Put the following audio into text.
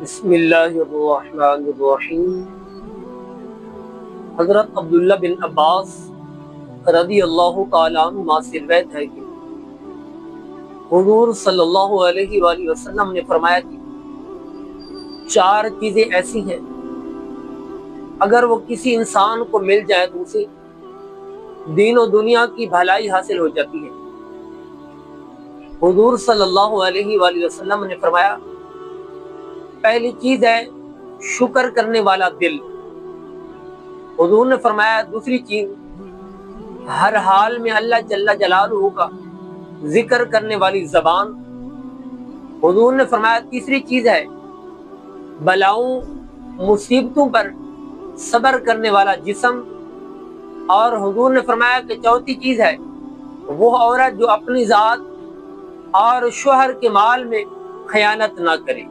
بسم اللہ الرحمن الرحیم۔ حضرت عبداللہ بن عباس رضی اللہ تعالیٰ عنہما سے روایت ہے کہ حضور صلی اللہ علیہ وآلہ وسلم نے فرمایا کہ چار چیزیں ایسی ہیں اگر وہ کسی انسان کو مل جائے تو اسے دین و دنیا کی بھلائی حاصل ہو جاتی ہے۔ حضور صلی اللہ علیہ وآلہ وسلم نے فرمایا، پہلی چیز ہے شکر کرنے والا دل۔ حضور نے فرمایا دوسری چیز ہر حال میں اللہ جل جلالہ کا ذکر کرنے والی زبان۔ حضور نے فرمایا تیسری چیز ہے بلاؤں مصیبتوں پر صبر کرنے والا جسم۔ اور حضور نے فرمایا کہ چوتھی چیز ہے وہ عورت جو اپنی ذات اور شوہر کے مال میں خیانت نہ کرے۔